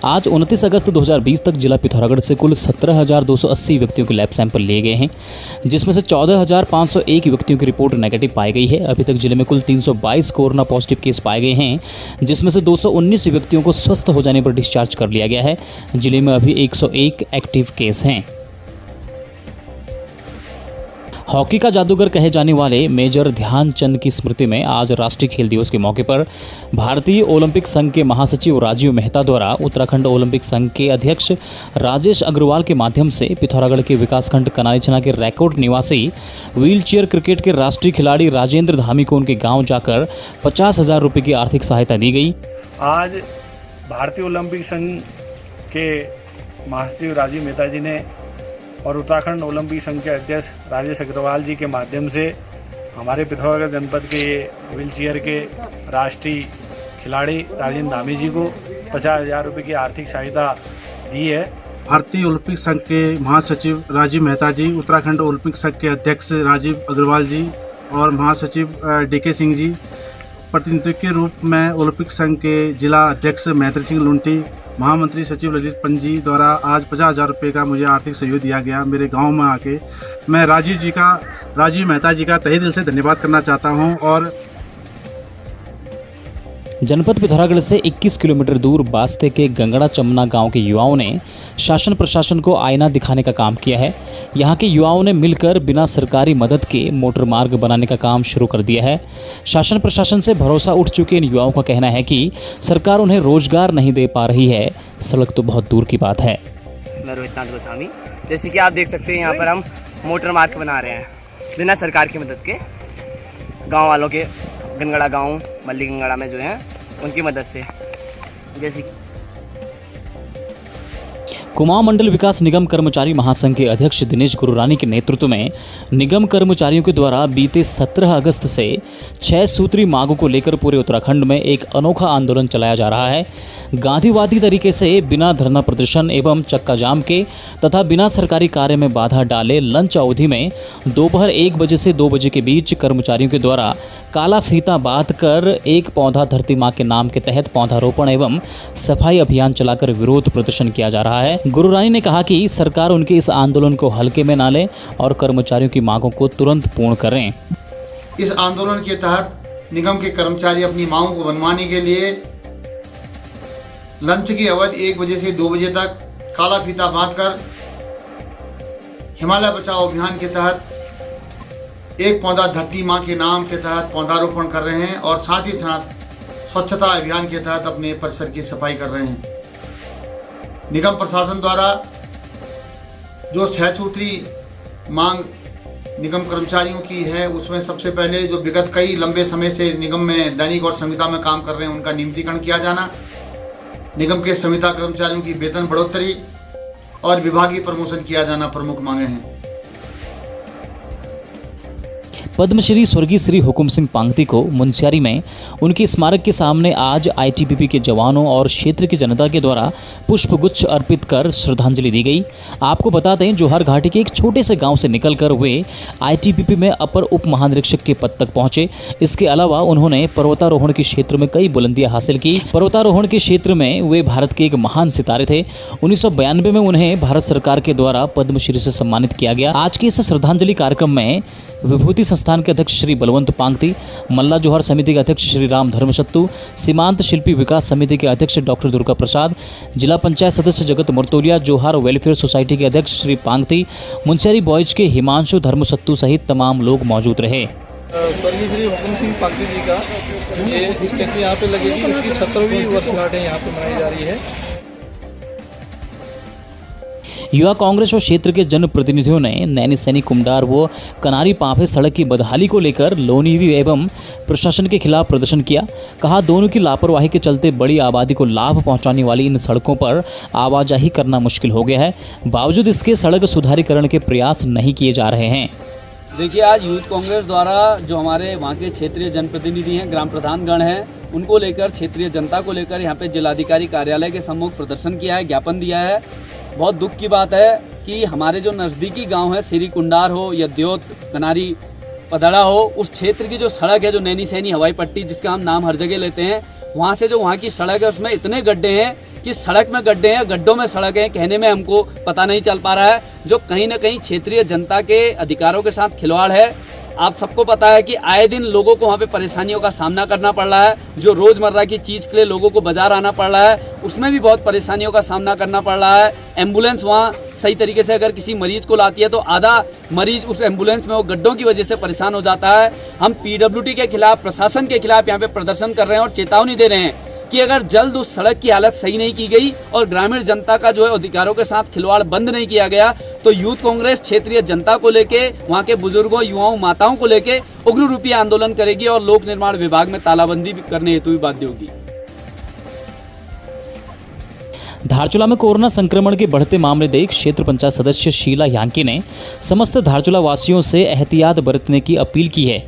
आज 29 अगस्त 2020 तक जिला पिथौरागढ़ से कुल 17,280 व्यक्तियों के लैब सैंपल लिए गए हैं, जिसमें से 14,501 व्यक्तियों की रिपोर्ट नेगेटिव पाई गई है। अभी तक जिले में कुल 322 कोरोना पॉजिटिव केस पाए गए हैं, जिसमें से 219 व्यक्तियों को स्वस्थ हो जाने पर डिस्चार्ज कर लिया गया है। जिले में अभी 101 एक्टिव केस हैं। हॉकी का जादूगर कहे जाने वाले मेजर ध्यानचंद की स्मृति में आज राष्ट्रीय खेल दिवस के मौके पर भारतीय ओलंपिक संघ के महासचिव राजीव मेहता द्वारा उत्तराखंड ओलंपिक संघ के अध्यक्ष राजेश अग्रवाल के माध्यम से पिथौरागढ़ के विकासखंड कनालीछना के रैकोट निवासी व्हीलचेयर क्रिकेट के राष्ट्रीय खिलाड़ी राजेंद्र धामी को उनके गाँव जाकर 50,000 रुपये की आर्थिक सहायता दी गई। आज भारतीय ओलंपिक संघ के महासचिव राजीव मेहता जी ने और उत्तराखंड ओलंपिक संघ के अध्यक्ष राजेश अग्रवाल जी के माध्यम से हमारे पिथौरागढ़ जनपद के व्हीलचेयर के राष्ट्रीय खिलाड़ी राजेंद्र धामी जी को 50,000 रुपये की आर्थिक सहायता दी है। भारतीय ओलंपिक संघ के महासचिव राजीव मेहता जी, उत्तराखंड ओलंपिक संघ के अध्यक्ष राजीव अग्रवाल जी और महासचिव DK सिंह जी, प्रतिनिधित्व के रूप में ओलंपिक संघ के जिला अध्यक्ष महेंद्र सिंह लुंटी, महामंत्री सचिव ललित पंत जी द्वारा आज 50,000 रुपये का मुझे आर्थिक सहयोग दिया गया। मेरे गांव में आके मैं राजीव मेहता जी का तहे दिल से धन्यवाद करना चाहता हूं। और जनपद पिथौरागढ़ से 21 किलोमीटर दूर बास्ते के गंगड़ा चमना गांव के युवाओं ने शासन प्रशासन को आईना दिखाने का काम किया है। यहां के युवाओं ने मिलकर बिना सरकारी मदद के मोटर मार्ग बनाने का काम शुरू कर दिया है। शासन प्रशासन से भरोसा उठ चुके इन युवाओं का कहना है कि सरकार उन्हें रोजगार नहीं दे पा रही है, सड़क तो बहुत दूर की बात है। मैं रोहित नाथ गोस्वामी, जैसे कि आप देख सकते हैं यहाँ पर हम मोटर मार्ग बना रहे हैं बिना सरकार की मदद के। गाँव वालों के गंगड़ा गाँव मल्ली गंगड़ा में जो है उनकी मदद से। जैसे कुमाऊं मंडल विकास निगम कर्मचारी महासंघ के अध्यक्ष दिनेश गुरुरानी के नेतृत्व में निगम कर्मचारियों के द्वारा बीते 17 अगस्त से 6 सूत्री मांगों को लेकर पूरे उत्तराखंड में एक अनोखा आंदोलन चलाया जा रहा है। गांधीवादी तरीके से बिना धरना प्रदर्शन एवं चक्का जाम के तथा बिना सरकारी कार्य में बाधा डाले लंच अवधि में दोपहर 1 बजे से 2 बजे के बीच कर्मचारियों के द्वारा काला फीता बांध कर एक पौधा धरती माँ के नाम के तहत पौधारोपण एवं सफाई अभियान चलाकर विरोध प्रदर्शन किया जा रहा है। गुरुरानी ने कहा कि सरकार उनके इस आंदोलन को हल्के में ना ले और कर्मचारियों की मांगों को तुरंत पूर्ण करें। इस आंदोलन के तहत निगम के कर्मचारी अपनी मांगों को बनवाने के लिए लंच की अवधि 1 बजे से 2 बजे तक काला फीता बांधकर हिमालय बचाओ अभियान के तहत एक पौधा धरती माँ के नाम के तहत पौधारोपण कर रहे हैं और साथ ही साथ स्वच्छता अभियान के तहत अपने परिसर की सफाई कर रहे हैं। निगम प्रशासन द्वारा जो 6 सूत्री मांग निगम कर्मचारियों की है, उसमें सबसे पहले जो विगत कई लंबे समय से निगम में दैनिक और संविदा में काम कर रहे हैं उनका नियमितीकरण किया जाना, निगम के संविदा कर्मचारियों की वेतन बढ़ोतरी और विभागीय प्रमोशन किया जाना प्रमुख मांगे हैं। पद्मश्री स्वर्गीय श्री हुकुम सिंह पांगती को मुनस्यारी में उनके स्मारक के सामने आज ITBP के जवानों और क्षेत्र की जनता के द्वारा पुष्पगुच्छ अर्पित कर श्रद्धांजलि दी गई। आपको बता दें, जोहर घाटी के एक छोटे से गांव से निकलकर वे ITBP में अपर उप महानिरीक्षक के पद तक पहुंचे। इसके अलावा उन्होंने पर्वतारोहण के क्षेत्र में कई बुलंदियां हासिल की। पर्वतारोहण के क्षेत्र में वे भारत के एक महान सितारे थे। 1992 में उन्हें भारत सरकार के द्वारा पद्मश्री से सम्मानित किया गया। आज के इस श्रद्धांजलि कार्यक्रम में विभूति संस्थान के अध्यक्ष श्री बलवंत पांगती, मल्ला जोहर समिति के अध्यक्ष श्री राम धर्मशत्तु, सीमांत शिल्पी विकास समिति के अध्यक्ष डॉक्टर दुर्गा प्रसाद, जिला पंचायत सदस्य जगत मुर्तोलिया, जोहर वेलफेयर सोसाइटी के अध्यक्ष श्री पांगती, मुनस्यारी बॉयज के हिमांशु धर्मशत्तु सहित तमाम लोग मौजूद रहे। स्वर्गीय श्री हुकुम सिंह पांगती जी का ये स्टैचू यहाँ पे लगेगी, उसकी 17वीं वर्षगांठ यहाँ पे मनाई जा रही है। युवा कांग्रेस और क्षेत्र के जनप्रतिनिधियों ने नैनीसैनी कुमडार व कनारी पांफे सड़क की बदहाली को लेकर लोनीवी एवं प्रशासन के खिलाफ प्रदर्शन किया। कहा, दोनों की लापरवाही के चलते बड़ी आबादी को लाभ पहुंचाने वाली इन सड़कों पर आवाजाही करना मुश्किल हो गया है। बावजूद इसके सड़क सुधारीकरण के प्रयास नहीं किए जा रहे हैं। देखिए, आज यूथ कांग्रेस द्वारा जो हमारे वहाँ के क्षेत्रीय जनप्रतिनिधि हैं, ग्राम प्रधानगण हैं, उनको लेकर क्षेत्रीय जनता को लेकर यहाँ पे जिलाधिकारी कार्यालय के सम्मुख प्रदर्शन किया है, ज्ञापन दिया है। बहुत दुख की बात है कि हमारे जो नज़दीकी गांव है, श्री कुंडार हो या द्योत, कनारी, पधड़ा हो, उस क्षेत्र की जो सड़क है, जो नैनी सैनी हवाई पट्टी जिसका हम नाम हर जगह लेते हैं, वहाँ से जो वहाँ की सड़क है उसमें इतने गड्ढे हैं कि सड़क में गड्ढे हैं, गड्ढों में सड़क है, कहने में हमको पता नहीं चल पा रहा है, जो कहीं ना कहीं क्षेत्रीय जनता के अधिकारों के साथ खिलवाड़ है। आप सबको पता है कि आए दिन लोगों को वहाँ पे परेशानियों का सामना करना पड़ रहा है, जो रोज़मर्रा की चीज़ के लिए लोगों को बाजार आना पड़ रहा है, उसमें भी बहुत परेशानियों का सामना करना पड़ रहा है। एम्बुलेंस वहाँ सही तरीके से अगर किसी मरीज को लाती है तो आधा मरीज उस एम्बुलेंस में वो गड्ढों की वजह से परेशान हो जाता है। हम PWD के खिलाफ, प्रशासन के खिलाफ यहाँ पे प्रदर्शन कर रहे हैं और चेतावनी दे रहे हैं कि अगर जल्द उस सड़क की हालत सही नहीं की गई और ग्रामीण जनता का जो है अधिकारों के साथ खिलवाड़ बंद नहीं किया गया तो यूथ कांग्रेस क्षेत्रीय जनता को लेके, वहाँ के बुजुर्गों, युवाओं, माताओं को लेके उग्र रूपी आंदोलन करेगी और लोक निर्माण विभाग में तालाबंदी भी करने हेतु भी बाध्य होगी। धारचूला में कोरोना संक्रमण के बढ़ते मामले देख क्षेत्र पंचायत सदस्य शीला यांकी ने समस्त धारचूला वासियों से एहतियात बरतने की अपील की है।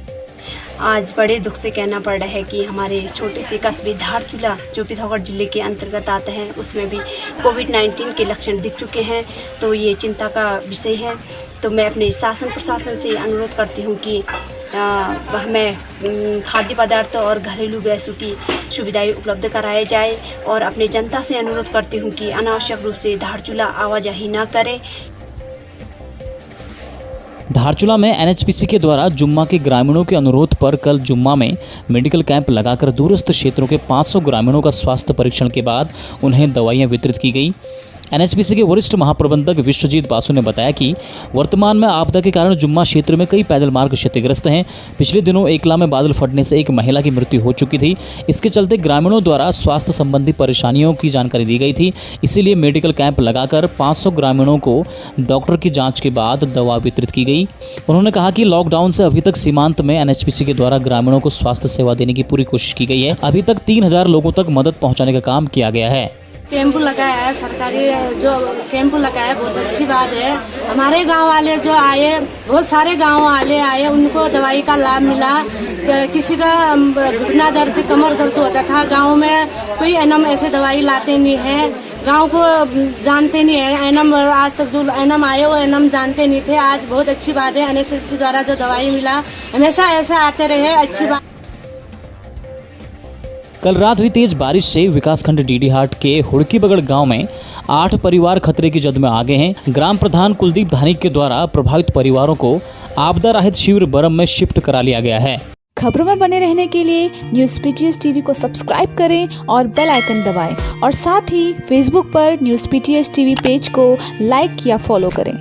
आज बड़े दुख से कहना पड़ रहा है कि हमारे छोटे से कस्बे धारचूला जो पिथौरागढ़ जिले के अंतर्गत आता है उसमें भी कोविड-19 के लक्षण दिख चुके हैं, तो ये चिंता का विषय है। तो मैं अपने शासन प्रशासन से अनुरोध करती हूँ कि हमें खाद्य पदार्थ और घरेलू गैसों की सुविधाएं उपलब्ध कराई जाए और अपने जनता से अनुरोध करती हूँ कि अनावश्यक रूप से धारचूला आवाजाही न करे। धारचूला में NHPC के द्वारा जुम्मा के ग्रामीणों के अनुरोध पर कल जुम्मा में मेडिकल कैंप लगाकर दूरस्थ क्षेत्रों के 500 ग्रामीणों का स्वास्थ्य परीक्षण के बाद उन्हें दवाइयां वितरित की गई। NHPC के वरिष्ठ महाप्रबंधक विश्वजीत बासु ने बताया कि वर्तमान में आपदा के कारण जुम्मा क्षेत्र में कई पैदल मार्ग क्षतिग्रस्त हैं। पिछले दिनों एकला में बादल फटने से एक महिला की मृत्यु हो चुकी थी। इसके चलते ग्रामीणों द्वारा स्वास्थ्य संबंधी परेशानियों की जानकारी दी गई थी। इसीलिए मेडिकल कैंप लगाकर 500 ग्रामीणों को डॉक्टर की जाँच के बाद दवा वितरित की गई। उन्होंने कहा कि लॉकडाउन से अभी तक सीमांत में NHPC के द्वारा ग्रामीणों को स्वास्थ्य सेवा देने की पूरी कोशिश की गई है। अभी तक 3000 लोगों तक मदद पहुँचाने का काम किया गया है। कैंप लगाया है, सरकारी जो कैंप लगाया है बहुत अच्छी बात है। हमारे गांव वाले जो आए, बहुत सारे गांव वाले आए, उनको दवाई का लाभ मिला। किसी का घुटना दर्द, कमर दर्द होता था, गांव में कोई एनम ऐसे दवाई लाते नहीं है, गांव को जानते नहीं है। एनम आज तक जो एनम आए वो एनम जानते नहीं थे। आज बहुत अच्छी बात है, NHPC द्वारा जो दवाई मिला, हमेशा ऐसा आते रहे, अच्छी बात। कल रात हुई तेज बारिश से विकासखंड डीडीहाट के हुड़की बगड़ गांव में 8 परिवार खतरे की जद में आ गए हैं। ग्राम प्रधान कुलदीप धानिक के द्वारा प्रभावित परिवारों को आपदा राहत शिविर बरम में शिफ्ट करा लिया गया है। खबरों में बने रहने के लिए न्यूज़ PTS TV को सब्सक्राइब करें और बेल आइकन दबाएं और साथ ही फेसबुक पर न्यूज़ PTS TV पेज को लाइक या फॉलो करें।